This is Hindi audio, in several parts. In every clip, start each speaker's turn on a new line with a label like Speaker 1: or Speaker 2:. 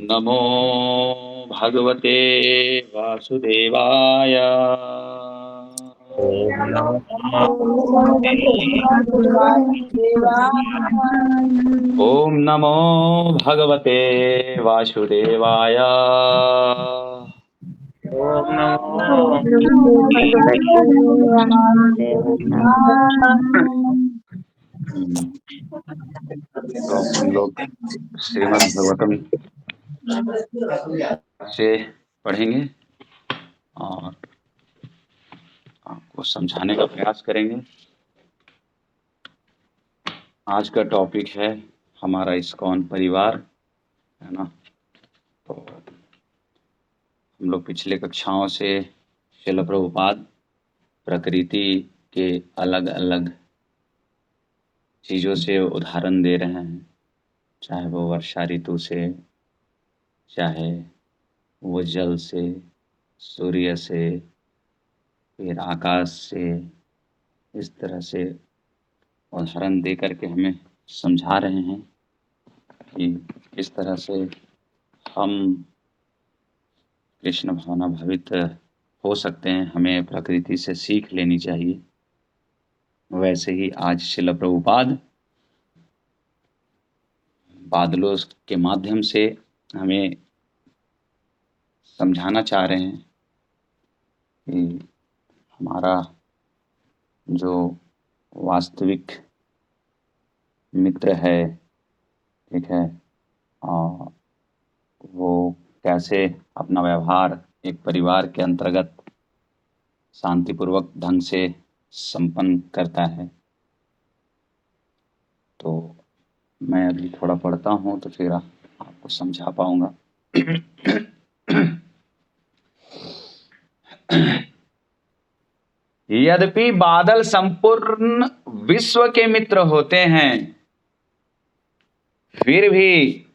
Speaker 1: नमो भगवते वासुदेवाय।
Speaker 2: ओम नमो
Speaker 1: ओम नमो भगवते वासुदेवाय।
Speaker 2: ओम नमो
Speaker 1: तो हम लोग श्रीमद् भागवतम से पढ़ेंगे और आपको समझाने का प्रयास करेंगे। आज का टॉपिक है हमारा इस्कॉन परिवार, है ना। तो हम लोग पिछले कक्षाओं से श्रील प्रभुपाद प्रकृति के अलग अलग चीज़ों से उदाहरण दे रहे हैं, चाहे वो वर्षा ऋतु से, चाहे वो जल से, सूर्य से, फिर आकाश से। इस तरह से उदाहरण दे करके हमें समझा रहे हैं कि किस तरह से हम कृष्ण भावना भावित हो सकते हैं, हमें प्रकृति से सीख लेनी चाहिए। वैसे ही आज श्रील प्रभुपाद बादलों के माध्यम से हमें समझाना चाह रहे हैं कि हमारा जो वास्तविक मित्र है, ठीक है, वो कैसे अपना व्यवहार एक परिवार के अंतर्गत शांतिपूर्वक ढंग से संपन्न करता है। तो मैं अभी थोड़ा पढ़ता हूँ तो फिर आपको समझा पाऊंगा। यद्यपि बादल संपूर्ण विश्व के मित्र होते हैं, फिर भी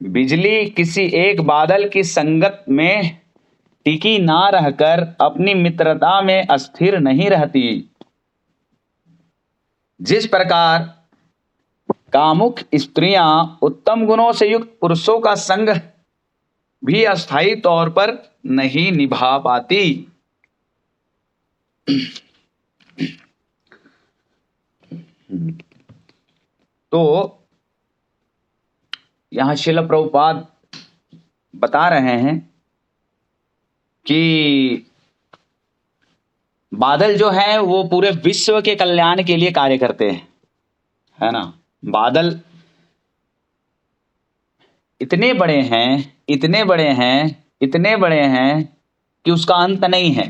Speaker 1: बिजली किसी एक बादल की संगत में टिकी ना रहकर अपनी मित्रता में अस्थिर नहीं रहती। जिस प्रकार कामुक स्त्रियां उत्तम गुणों से युक्त पुरुषों का संग भी अस्थायी तौर पर नहीं निभा पाती, तो यहां श्रील प्रभुपाद बता रहे हैं कि बादल जो है वो पूरे विश्व के कल्याण के लिए कार्य करते हैं, है ना। बादल इतने बड़े हैं, इतने बड़े हैं, इतने बड़े हैं कि उसका अंत नहीं है।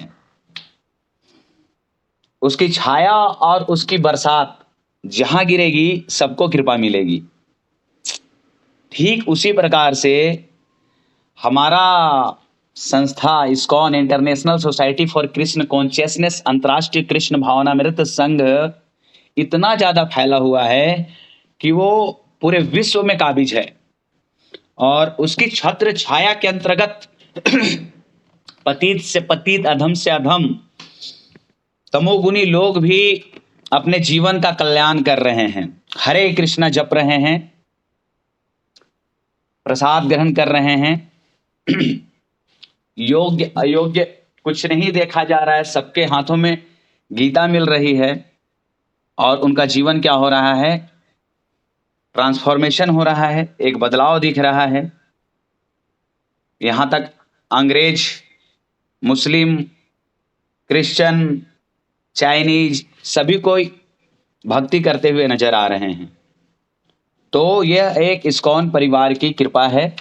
Speaker 1: उसकी छाया और उसकी बरसात जहां गिरेगी सबको कृपा मिलेगी। ठीक उसी प्रकार से हमारा संस्था ISKCON international society for Krishna consciousness अंतर्राष्ट्रीय कृष्ण भावनामृत संघ इतना ज्यादा फैला हुआ है कि वो पूरे विश्व में काबिज है और उसकी छत्र छाया के अंतर्गत पतित से पतित, अधम से अधम, तमोगुनी लोग भी अपने जीवन का कल्याण कर रहे हैं, हरे कृष्णा जप रहे हैं, प्रसाद ग्रहण कर रहे हैं। योग्य अयोग्य कुछ नहीं देखा जा रहा है, सबके हाथों में गीता मिल रही है और उनका जीवन क्या हो रहा है, ट्रांसफॉर्मेशन हो रहा है, एक बदलाव दिख रहा है। यहां तक अंग्रेज, मुस्लिम, क्रिश्चियन, चाइनीज सभी कोई भक्ति करते हुए नजर आ रहे हैं। तो यह एक इस्कॉन परिवार की कृपा है।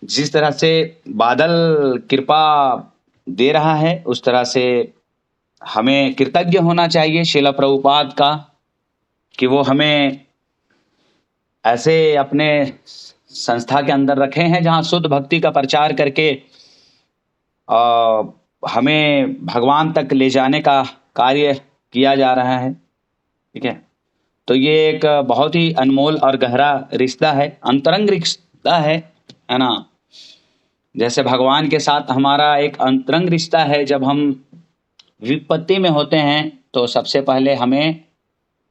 Speaker 1: जिस तरह से बादल कृपा दे रहा है, उस तरह से हमें कृतज्ञ होना चाहिए श्रील प्रभुपाद का कि वो हमें ऐसे अपने संस्था के अंदर रखे हैं जहां शुद्ध भक्ति का प्रचार करके हमें भगवान तक ले जाने का कार्य किया जा रहा है, ठीक है। तो ये एक बहुत ही अनमोल और गहरा रिश्ता है, अंतरंग रिश्ता है ना। जैसे भगवान के साथ हमारा एक अंतरंग रिश्ता है, जब हम विपत्ति में होते हैं तो सबसे पहले हमें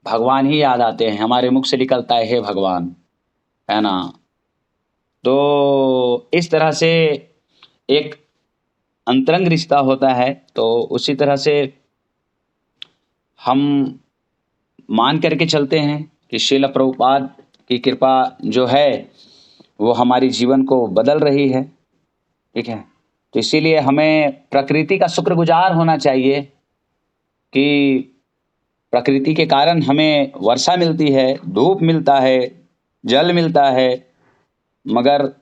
Speaker 1: भगवान ही याद आते हैं, हमारे मुख से निकलता है हे भगवान, है ना। तो इस तरह से एक अंतरंग रिश्ता होता है। तो उसी तरह से हम मान करके चलते हैं कि श्रील प्रभुपाद की कृपा जो है वो हमारी जीवन को बदल रही है। ठीक है, तो इसीलिए हमें प्रकृति का शुक्रगुजार होना चाहिए कि प्रकृति के कारण हमें वर्षा मिलती है, धूप मिलता है, जल मिलता है, मगर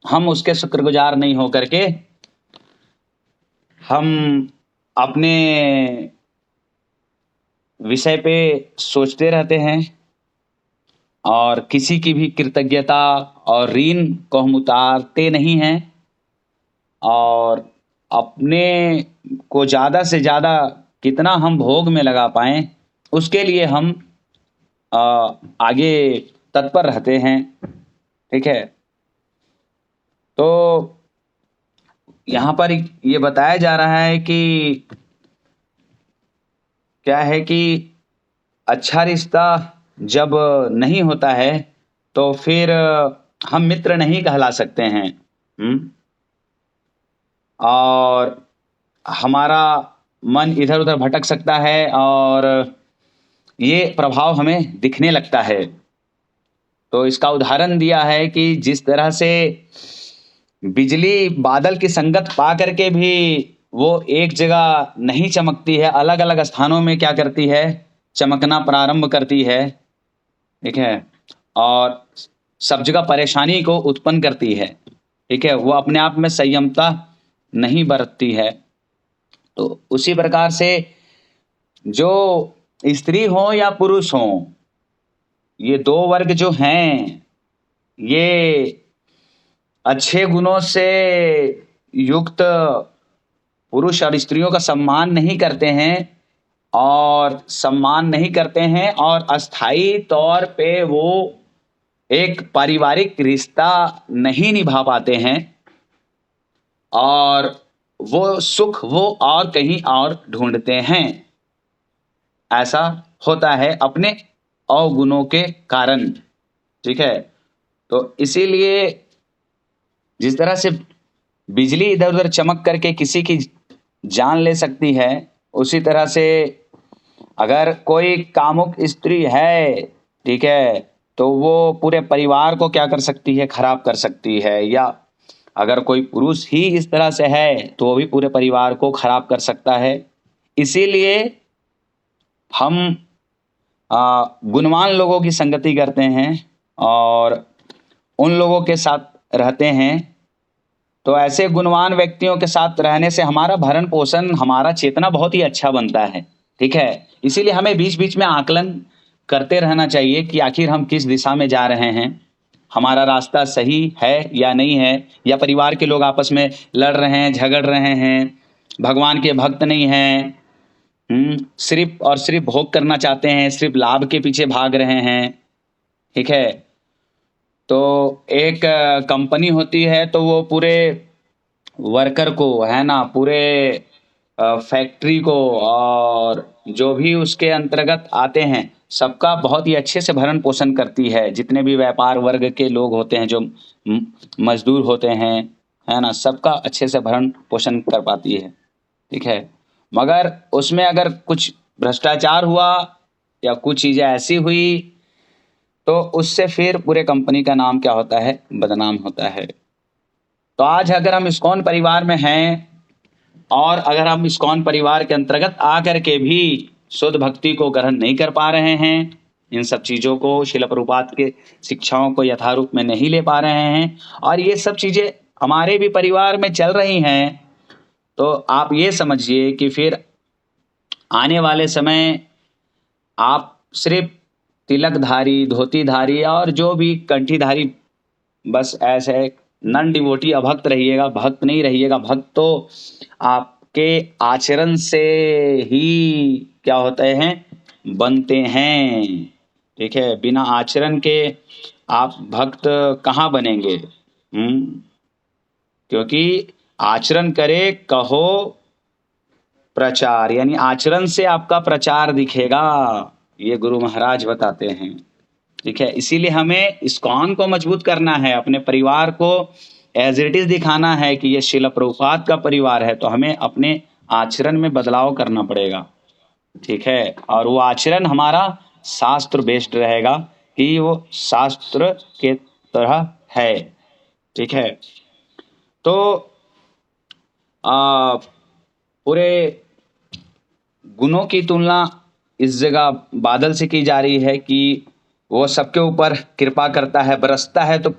Speaker 1: हम उसके शुक्रगुजार नहीं हो करके हम अपने विषय पे सोचते रहते हैं और किसी की भी कृतज्ञता और ऋण को हम उतारते नहीं हैं और अपने को ज़्यादा से ज़्यादा कितना हम भोग में लगा पाएं उसके लिए हम आगे तत्पर रहते हैं। ठीक है, तो यहाँ पर ये बताया जा रहा है कि क्या है कि अच्छा रिश्ता जब नहीं होता है तो फिर हम मित्र नहीं कहला सकते हैं। और हमारा मन इधर उधर भटक सकता है और ये प्रभाव हमें दिखने लगता है। तो इसका उदाहरण दिया है कि जिस तरह से बिजली बादल की संगत पा करके भी वो एक जगह नहीं चमकती है, अलग अलग स्थानों में क्या करती है, चमकना प्रारंभ करती है। ठीक है, और सब जगह परेशानी को उत्पन्न करती है। ठीक है, वो अपने आप में संयमता नहीं बरतती है। तो उसी प्रकार से जो स्त्री हो या पुरुष हो, ये दो वर्ग जो हैं ये अच्छे गुणों से युक्त पुरुष और स्त्रियों का सम्मान नहीं करते हैं और अस्थाई तौर पे वो एक पारिवारिक रिश्ता नहीं निभा पाते हैं और वो सुख वो और कहीं और ढूंढते हैं। ऐसा होता है अपने अवगुणों के कारण। ठीक है, तो इसीलिए जिस तरह से बिजली इधर उधर चमक करके किसी की जान ले सकती है, उसी तरह से अगर कोई कामुक स्त्री है, ठीक है, तो वो पूरे परिवार को क्या कर सकती है, खराब कर सकती है। या अगर कोई पुरुष ही इस तरह से है तो वो भी पूरे परिवार को खराब कर सकता है। इसीलिए हम गुणवान लोगों की संगति करते हैं और उन लोगों के साथ रहते हैं। तो ऐसे गुणवान व्यक्तियों के साथ रहने से हमारा भरण पोषण, हमारा चेतना बहुत ही अच्छा बनता है। ठीक है, इसीलिए हमें बीच बीच में आकलन करते रहना चाहिए कि आखिर हम किस दिशा में जा रहे हैं, हमारा रास्ता सही है या नहीं है, या परिवार के लोग आपस में लड़ रहे हैं, झगड़ रहे हैं, भगवान के भक्त नहीं हैं, सिर्फ और सिर्फ भोग करना चाहते हैं, सिर्फ लाभ के पीछे भाग रहे हैं। ठीक है, तो एक कंपनी होती है तो वो पूरे वर्कर को, है ना, पूरे फैक्ट्री को और जो भी उसके अंतर्गत आते हैं सबका बहुत ही अच्छे से भरण पोषण करती है। जितने भी व्यापार वर्ग के लोग होते हैं, जो मजदूर होते हैं, है ना, सबका अच्छे से भरण पोषण कर पाती है। ठीक है, मगर उसमें अगर कुछ भ्रष्टाचार हुआ या कुछ चीज़ें ऐसी हुई तो उससे फिर पूरे कंपनी का नाम क्या होता है, बदनाम होता है। तो आज अगर हम इस्कॉन परिवार में हैं और अगर हम इस्कॉन परिवार के अंतर्गत आकर के भी शुद्ध भक्ति को ग्रहण नहीं कर पा रहे हैं, इन सब चीज़ों को, श्रील प्रभुपाद के शिक्षाओं को यथारूप में नहीं ले पा रहे हैं और ये सब चीज़ें हमारे भी परिवार में चल रही हैं, तो आप ये समझिए कि फिर आने वाले समय आप सिर्फ तिलकधारी, धोतीधारी और जो भी कंठीधारी, बस ऐसे नन डिवोटी अभक्त रहिएगा, भक्त नहीं रहिएगा। भक्त तो आपके आचरण से ही क्या होते हैं, बनते हैं। ठीक है, बिना आचरण के आप भक्त कहाँ बनेंगे? क्योंकि आचरण करे कहो प्रचार, यानी आचरण से आपका प्रचार दिखेगा, ये गुरु महाराज बताते हैं। ठीक है, इसीलिए हमें इस्कॉन को मजबूत करना है, अपने परिवार को एज इट इज दिखाना है कि ये शिला प्रभुपाद का परिवार है, तो हमें अपने आचरण में बदलाव करना पड़ेगा। ठीक है, और वो आचरण हमारा शास्त्र बेस्ड रहेगा कि वो शास्त्र के तरह है। ठीक है, तो पूरे गुणों की तुलना इस जगह बादल से की जा रही है कि वो सबके ऊपर कृपा करता है, बरसता है तो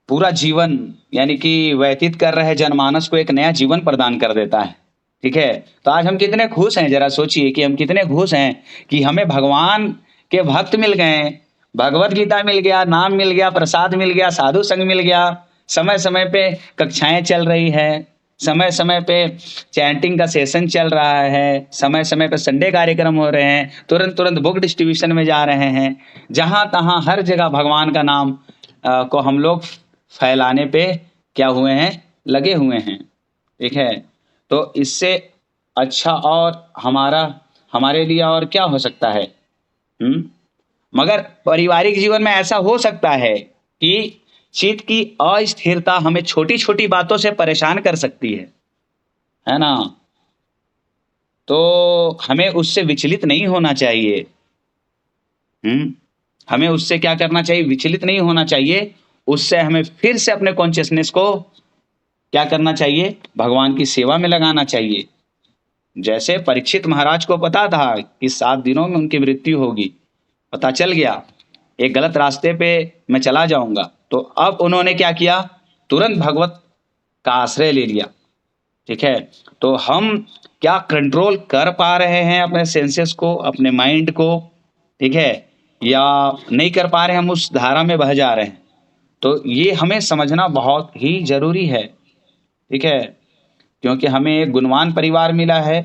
Speaker 1: पूरा जीवन यानी कि व्यतीत कर रहे जनमानस को एक नया जीवन प्रदान कर देता है। ठीक है, तो आज हम कितने खुश हैं, जरा सोचिए कि हम कितने खुश हैं कि हमें भगवान के भक्त मिल गए, भगवत गीता मिल गया, नाम मिल गया, प्रसाद मिल गया, साधु संग मिल गया, समय समय पे कक्षाएं चल रही है, समय समय पे चैंटिंग का सेशन चल रहा है, समय समय पे संडे कार्यक्रम हो रहे हैं, तुरंत तुरंत बुक डिस्ट्रीब्यूशन में जा रहे हैं, जहां तहां हर जगह भगवान का नाम को हम लोग फैलाने पे क्या हुए हैं, लगे हुए हैं। ठीक है, तो इससे अच्छा और हमारे लिए और क्या हो सकता है। मगर पारिवारिक जीवन में ऐसा हो सकता है कि चित्त की अस्थिरता हमें छोटी छोटी बातों से परेशान कर सकती है ना, तो हमें उससे विचलित नहीं होना चाहिए। हमें उससे क्या करना चाहिए, विचलित नहीं होना चाहिए, उससे हमें फिर से अपने कॉन्शियसनेस को क्या करना चाहिए, भगवान की सेवा में लगाना चाहिए। जैसे परीक्षित महाराज को पता था कि 7 दिनों में उनकी मृत्यु होगी, पता चल गया, एक गलत रास्ते पे मैं चला जाऊंगा, तो अब उन्होंने क्या किया, तुरंत भगवत का आश्रय ले लिया। ठीक है, तो हम क्या कंट्रोल कर पा रहे हैं अपने सेंसेस को, अपने माइंड को, ठीक है, या नहीं कर पा रहे हैं, हम उस धारा में बह जा रहे हैं, तो ये हमें समझना बहुत ही जरूरी है। ठीक है, क्योंकि हमें एक गुणवान परिवार मिला है,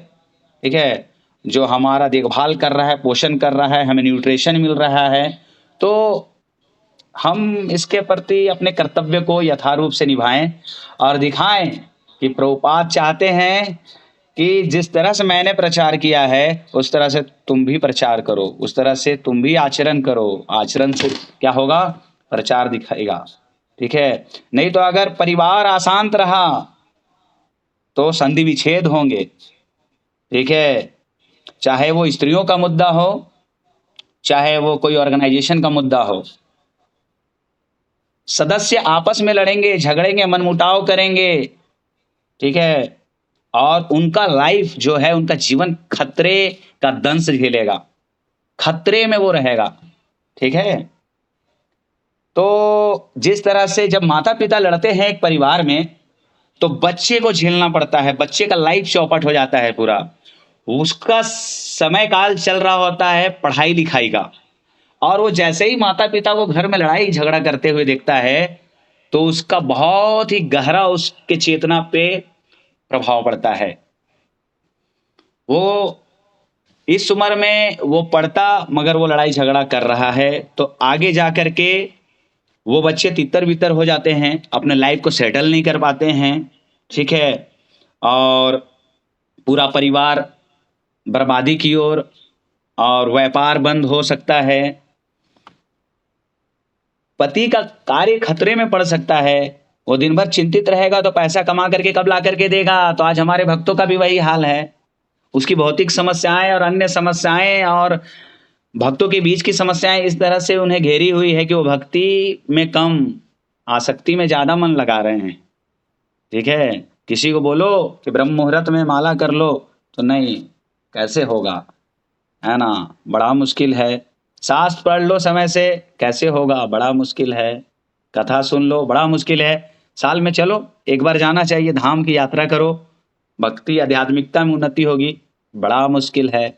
Speaker 1: ठीक है, जो हमारा देखभाल कर रहा है, पोषण कर रहा है, हमें न्यूट्रिशन मिल रहा है, तो हम इसके प्रति अपने कर्तव्य को यथारूप से निभाएं और दिखाएं कि प्रभुपाद चाहते हैं कि जिस तरह से मैंने प्रचार किया है उस तरह से तुम भी प्रचार करो, उस तरह से तुम भी आचरण करो, आचरण से क्या होगा, प्रचार दिखाएगा। ठीक है, नहीं तो अगर परिवार अशांत रहा तो संधि विच्छेद होंगे। ठीक है, चाहे वो स्त्रियों का मुद्दा हो, चाहे वो कोई ऑर्गेनाइजेशन का मुद्दा हो, सदस्य आपस में लड़ेंगे, झगड़ेंगे, मनमुटाव करेंगे। ठीक है, और उनका लाइफ जो है, उनका जीवन खतरे का दंश झेलेगा, खतरे में वो रहेगा। ठीक है, तो जिस तरह से जब माता पिता लड़ते हैं एक परिवार में, तो बच्चे को झेलना पड़ता है, बच्चे का लाइफ चौपट हो जाता है पूरा, उसका समय काल चल रहा होता है पढ़ाई लिखाई का, और वो जैसे ही माता पिता को घर में लड़ाई झगड़ा करते हुए देखता है, तो उसका बहुत ही गहरा उसके चेतना पे प्रभाव पड़ता है। वो इस उम्र में वो पढ़ता, मगर वो लड़ाई झगड़ा कर रहा है, तो आगे जा कर के वो बच्चे तितर बितर हो जाते हैं, अपने लाइफ को सेटल नहीं कर पाते हैं। ठीक है, और पूरा परिवार बर्बादी की ओर, और व्यापार बंद हो सकता है, पति का कार्य खतरे में पड़ सकता है, वो दिन भर चिंतित रहेगा तो पैसा कमा करके कब ला करके देगा। तो आज हमारे भक्तों का भी वही हाल है, उसकी भौतिक समस्याएं और अन्य समस्याएं और भक्तों के बीच की समस्याएं इस तरह से उन्हें घेरी हुई है कि वो भक्ति में कम, आसक्ति में ज्यादा मन लगा रहे हैं। ठीक है, किसी को बोलो कि ब्रह्म मुहूर्त में माला कर लो, तो नहीं, कैसे होगा, है ना, बड़ा मुश्किल है। शास्त्र पढ़ लो समय से, कैसे होगा, बड़ा मुश्किल है। कथा सुन लो, बड़ा मुश्किल है। साल में चलो एक बार जाना चाहिए, धाम की यात्रा करो, भक्ति आध्यात्मिकता में उन्नति होगी, बड़ा मुश्किल है।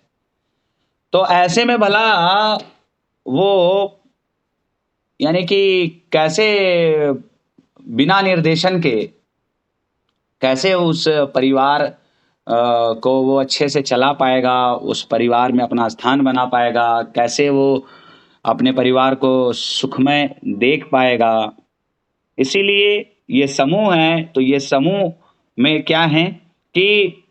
Speaker 1: तो ऐसे में भला वो यानी कि कैसे बिना निर्देशन के कैसे उस परिवार को वो अच्छे से चला पाएगा, उस परिवार में अपना स्थान बना पाएगा, कैसे वो अपने परिवार को सुखमय देख पाएगा। इसीलिए ये समूह है, तो ये समूह में क्या है कि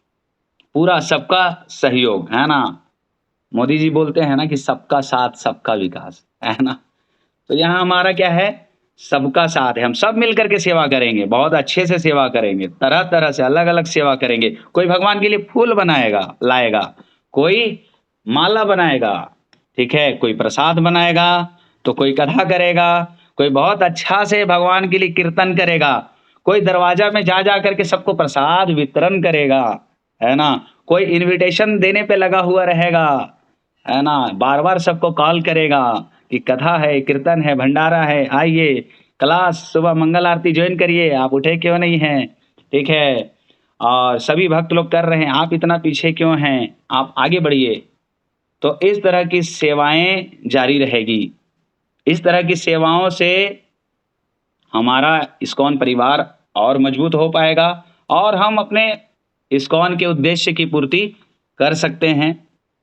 Speaker 1: पूरा सबका सहयोग है ना, मोदी जी बोलते हैं ना कि सबका साथ सबका विकास, है ना? तो यहाँ हमारा क्या है, सबका साथ है, हम सब मिलकर के सेवा करेंगे, बहुत अच्छे से सेवा करेंगे, तरह-तरह से अलग-अलग सेवा करेंगे। कोई भगवान के लिए फूल बनाएगा, लाएगा, कोई माला बनाएगा, ठीक है? कोई प्रसाद बनाएगा, तो कोई कथा करेगा, कोई बहुत अच्छा से भगवान के लिए कीर्तन करेगा, कोई दरवाजा में जा कर के सबको प्रसाद वितरण करेगा, है ना? कोई इन्विटेशन देने पे लगा हुआ रहेगा, है ना? बार-बार सबको कॉल करेगा कि कथा है, कीर्तन है, भंडारा है, आइए, क्लास सुबह मंगल आरती जॉइन करिए, आप उठे क्यों नहीं हैं? ठीक है? और सभी भक्त लोग कर रहे हैं, आप इतना पीछे क्यों हैं? आप आगे बढ़िए। तो इस तरह की सेवाएँ जारी रहेगी। इस तरह की सेवाओं से हमारा इस्कॉन परिवार और मजबूत हो पाएगा और हम अपने इस्कॉन के उद्देश्य की पूर्ति कर सकते हैं,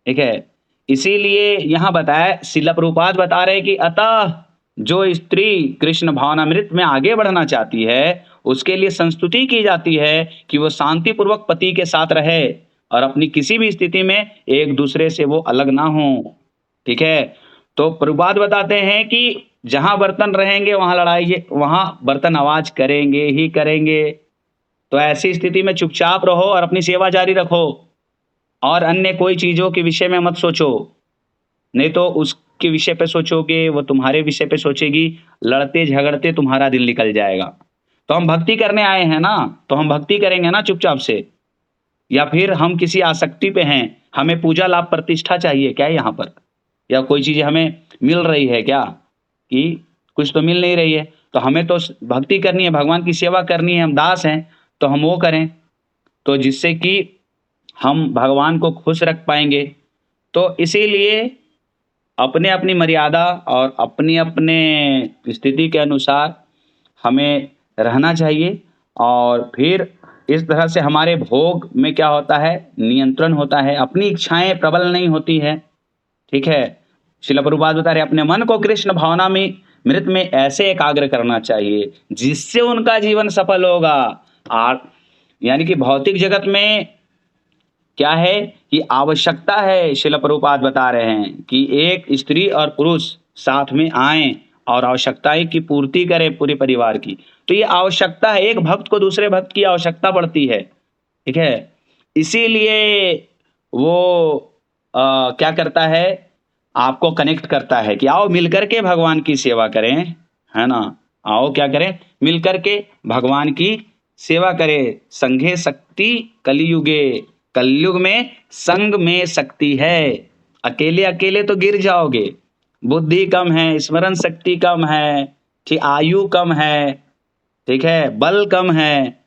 Speaker 1: ठीक है? इसीलिए यहाँ बताया, शिला प्रभुपाद बता रहे हैं कि अतः जो स्त्री कृष्ण भावनामृत में आगे बढ़ना चाहती है, उसके लिए संस्तुति की जाती है कि वो शांतिपूर्वक पति के साथ रहे और अपनी किसी भी स्थिति में एक दूसरे से वो अलग ना हो, ठीक है? तो प्रभुपाद बताते हैं कि जहाँ बर्तन रहेंगे वहाँ लड़ाई, वहाँ बर्तन आवाज करेंगे ही करेंगे। तो ऐसी स्थिति में चुपचाप रहो और अपनी सेवा जारी रखो और अन्य कोई चीज़ों के विषय में मत सोचो, नहीं तो उसके विषय पे सोचोगे, वो तुम्हारे विषय पे सोचेगी, लड़ते झगड़ते तुम्हारा दिन निकल जाएगा। तो हम भक्ति करने आए हैं ना, तो हम भक्ति करेंगे ना चुपचाप से, या फिर हम किसी आसक्ति पे हैं, हमें पूजा लाभ प्रतिष्ठा चाहिए क्या यहाँ पर? या कोई चीज़ हमें मिल रही है क्या? कि कुछ तो मिल नहीं रही है, तो हमें तो भक्ति करनी है, भगवान की सेवा करनी है, हम दास हैं, तो हम वो करें, तो जिससे कि हम भगवान को खुश रख पाएँगे। तो इसीलिए अपने-अपनी मर्यादा और अपने-अपने स्थिति के अनुसार हमें रहना चाहिए और फिर इस तरह से हमारे भोग में क्या होता है, नियंत्रण होता है, अपनी इच्छाएँ प्रबल नहीं होती हैं, ठीक है? श्रील प्रभुपाद बता रहे हैं, अपने मन को कृष्ण भावना में मृत में ऐसे एकाग्र करना चाहिए, जिससे उनका जीवन सफल होगा। यानी कि भौतिक जगत में क्या है कि आवश्यकता है, श्रील प्रभुपाद बता रहे हैं कि एक स्त्री और पुरुष साथ में आएँ और आवश्यकताएँ की पूर्ति करें पूरे परिवार की। तो ये आवश्यकता है, एक भक्त को दूसरे भक्त की आवश्यकता पड़ती है, ठीक है? इसीलिए वो क्या करता है, आपको कनेक्ट करता है कि आओ मिलकर के भगवान की सेवा करें, है ना? आओ क्या करें, मिलकर के भगवान की सेवा करें। संघे शक्ति कलियुगे, कलयुग में संग में शक्ति है। अकेले-अकेले तो गिर जाओगे, बुद्धि कम है, स्मरण शक्ति कम है, ठीक, आयु कम है, ठीक है, बल कम है,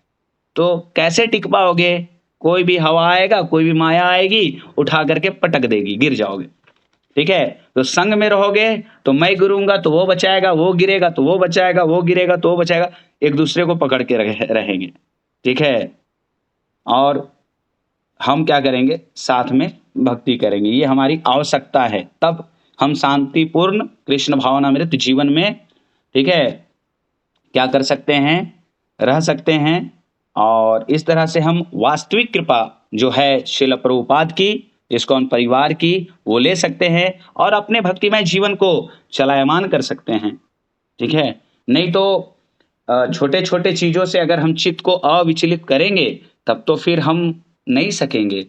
Speaker 1: तो कैसे टिक पाओगे? कोई भी हवा आएगा, कोई भी माया आएगी, उठा करके पटक देगी, गिर जाओगे, ठीक है? तो संग में रहोगे तो मैं गिरूँगा तो वो बचाएगा, वो गिरेगा तो वो बचाएगा, वो गिरेगा तो वो बचाएगा, एक दूसरे को पकड़ के रहेंगे, ठीक है? और हम क्या करेंगे, साथ में भक्ति करेंगे, ये हमारी आवश्यकता है, तब हम शांतिपूर्ण कृष्ण भावनामृत जीवन में, ठीक है, क्या कर सकते हैं, रह सकते हैं और इस तरह से हम वास्तविक कृपा जो है श्रील प्रभुपाद की, इस्कॉन परिवार की, वो ले सकते हैं और अपने भक्तिमय जीवन को चलायमान कर सकते हैं, ठीक है? नहीं तो छोटे-छोटे चीज़ों से अगर हम चित्त को अविचलित करेंगे, तब तो फिर हम नहीं सकेंगे,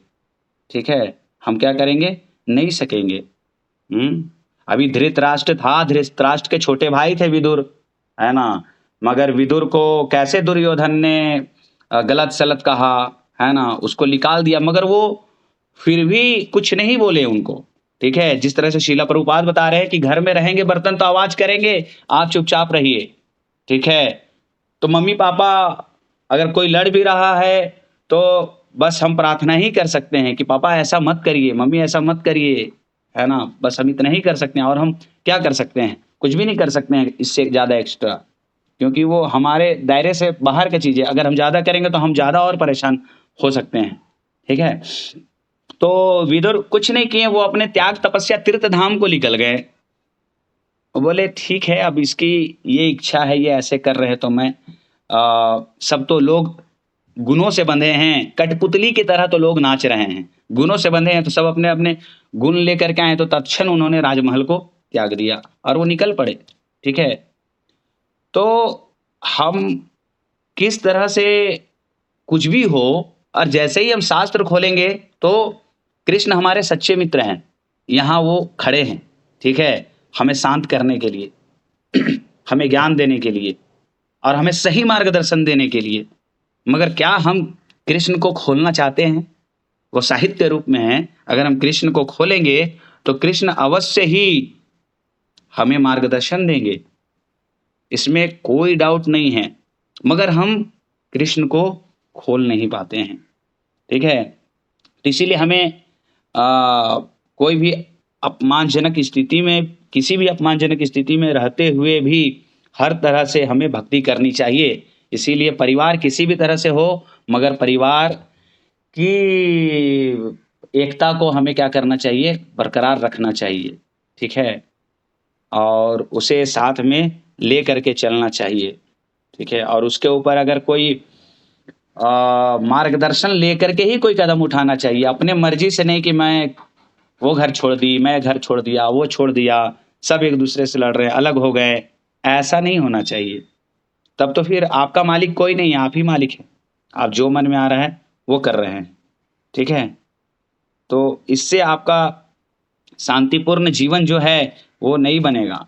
Speaker 1: ठीक है? हम क्या करेंगे, नहीं सकेंगे। अभी धृतराष्ट्र था, धृतराष्ट्र के छोटे भाई थे विदुर, है ना? मगर विदुर को कैसे दुर्योधन ने गलत-सलत कहा, है ना? उसको निकाल दिया, मगर वो फिर भी कुछ नहीं बोले उनको, ठीक है? जिस तरह से श्रील प्रभुपाद बता रहे हैं कि घर में रहेंगे बर्तन तो आवाज़ करेंगे, आप चुपचाप रहिए, ठीक है? तो मम्मी-पापा अगर कोई लड़ भी रहा है, तो बस हम प्रार्थना ही कर सकते हैं कि पापा ऐसा मत करिए, मम्मी ऐसा मत करिए, है ना? बस हम इतना ही कर सकते हैं और हम क्या कर सकते हैं? कुछ भी नहीं कर सकते हैं इससे ज़्यादा एक्स्ट्रा, क्योंकि वो हमारे दायरे से बाहर की चीज़ है। अगर हम ज़्यादा करेंगे तो हम ज़्यादा और परेशान हो सकते हैं, ठीक है? तो विदुर कुछ नहीं किए, वो अपने त्याग तपस्या तीर्थ धाम को निकल गए। वो बोले ठीक है, अब इसकी ये इच्छा है, ये ऐसे कर रहे हैं तो मैं सब तो लोग गुणों से बंधे हैं, कठपुतली की तरह तो लोग नाच रहे हैं, गुणों से बंधे हैं तो सब अपने-अपने गुण लेकर के आए तो तत्क्षण उन्होंने राजमहल को त्याग दिया और वो निकल पड़े। ठीक है, तो हम किस तरह से कुछ भी हो, और जैसे ही हम शास्त्र खोलेंगे तो कृष्ण हमारे सच्चे मित्र हैं, यहाँ वो खड़े हैं। ठीक है, हमें शांत करने के लिए, हमें ज्ञान देने के लिए और हमें सही मार्गदर्शन देने के लिए। मगर क्या हम कृष्ण को खोलना चाहते हैं? वो साहित्य रूप में है, अगर हम कृष्ण को खोलेंगे तो कृष्ण अवश्य ही हमें मार्गदर्शन देंगे, इसमें कोई डाउट नहीं है। मगर हम कृष्ण को खोल नहीं पाते हैं। ठीक है, तो इसीलिए हमें कोई भी अपमानजनक स्थिति में, किसी भी अपमानजनक स्थिति में रहते हुए भी हर तरह से हमें भक्ति करनी चाहिए। इसीलिए परिवार किसी भी तरह से हो, मगर परिवार की एकता को हमें क्या करना चाहिए? बरकरार रखना चाहिए। ठीक है, और उसे साथ में ले करके चलना चाहिए। ठीक है, और उसके ऊपर अगर कोई मार्गदर्शन लेकर के ही कोई कदम उठाना चाहिए, अपने मर्जी से नहीं कि मैं वो घर छोड़ दी, मैं घर छोड़ दिया, वो छोड़ दिया, सब एक दूसरे से लड़ रहे हैं, अलग हो गए, ऐसा नहीं होना चाहिए। तब तो फिर आपका मालिक कोई नहीं है, आप ही मालिक हैं। आप जो मन में आ रहा है वो कर रहे हैं। ठीक है, तो इससे आपका शांतिपूर्ण जीवन जो है वो नहीं बनेगा।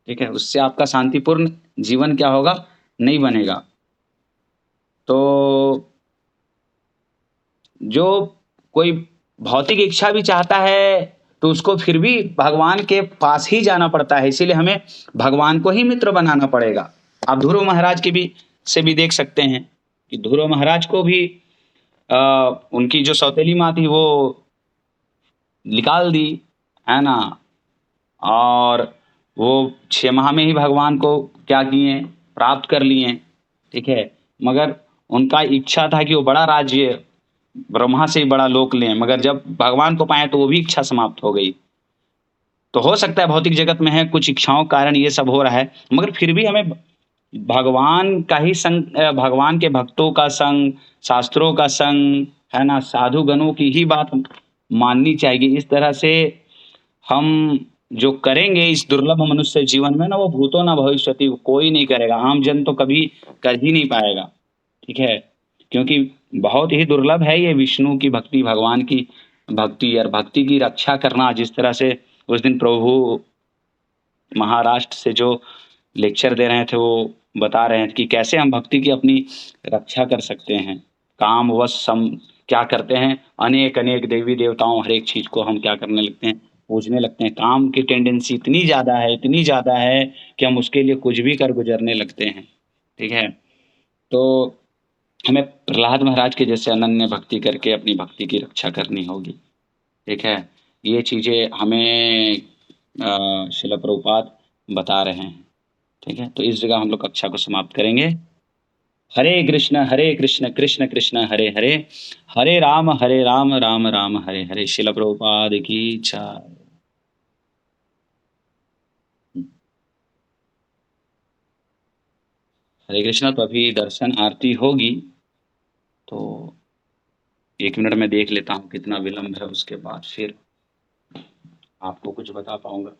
Speaker 1: ठीक है, उससे आपका शांतिपूर्ण जीवन क्या होगा? नहीं बनेगा। तो जो कोई भौतिक इच्छा भी चाहता है तो उसको फिर भी भगवान के पास ही जाना पड़ता है, इसीलिए हमें भगवान को ही मित्र बनाना पड़ेगा। आप ध्रुव महाराज की भी से भी देख सकते हैं कि ध्रुव महाराज को भी उनकी जो सौतेली माँ थी वो निकाल दी, है ना, और वो 6 माह में ही भगवान को क्या किए? प्राप्त कर लिए। ठीक है, मगर उनका इच्छा था कि वो बड़ा राज्य, ब्रह्मा से ही बड़ा लोक लें, मगर जब भगवान को पाए तो वो भी इच्छा समाप्त हो गई। तो हो सकता है भौतिक जगत में है, कुछ इच्छाओं के कारण ये सब हो रहा है, मगर फिर भी हमें भगवान का ही संग, भगवान के भक्तों का संग, शास्त्रों का संग, है ना, साधु गणों की ही बात माननी चाहिए। इस तरह से हम जो करेंगे इस दुर्लभ मनुष्य जीवन में ना, वो भूतो ना भविष्यति, कोई नहीं करेगा, आम जन तो कभी कर ही नहीं पाएगा। ठीक है, क्योंकि बहुत ही दुर्लभ है ये विष्णु की भक्ति, भगवान की भक्ति, और भक्ति की रक्षा करना। जिस तरह से उस दिन प्रभु महाराष्ट्र से जो लेक्चर दे रहे थे वो बता रहे हैं कि कैसे हम भक्ति की अपनी रक्षा कर सकते हैं। काम वश हम क्या करते हैं? अनेक अनेक देवी देवताओं, हर एक चीज को हम क्या करने लगते हैं? पूजने लगते हैं। काम की टेंडेंसी इतनी ज़्यादा है, इतनी ज़्यादा है कि हम उसके लिए कुछ भी कर गुजरने लगते हैं। ठीक है, तो हमें प्रहलाद महाराज के जैसे अनन्य भक्ति करके अपनी भक्ति की रक्षा करनी होगी। ठीक है, ये चीज़ें हमें श्रील प्रभुपाद बता रहे हैं। ठीक है, तो इस जगह हम लोग कक्षा को समाप्त करेंगे। हरे कृष्ण कृष्ण कृष्ण हरे हरे, हरे राम राम राम हरे हरे। श्रील प्रभुपाद की जय। हरे कृष्णा। तो अभी दर्शन आरती होगी, तो 1 मिनट में देख लेता हूँ कितना विलंब है, उसके बाद फिर आपको कुछ बता पाऊंगा।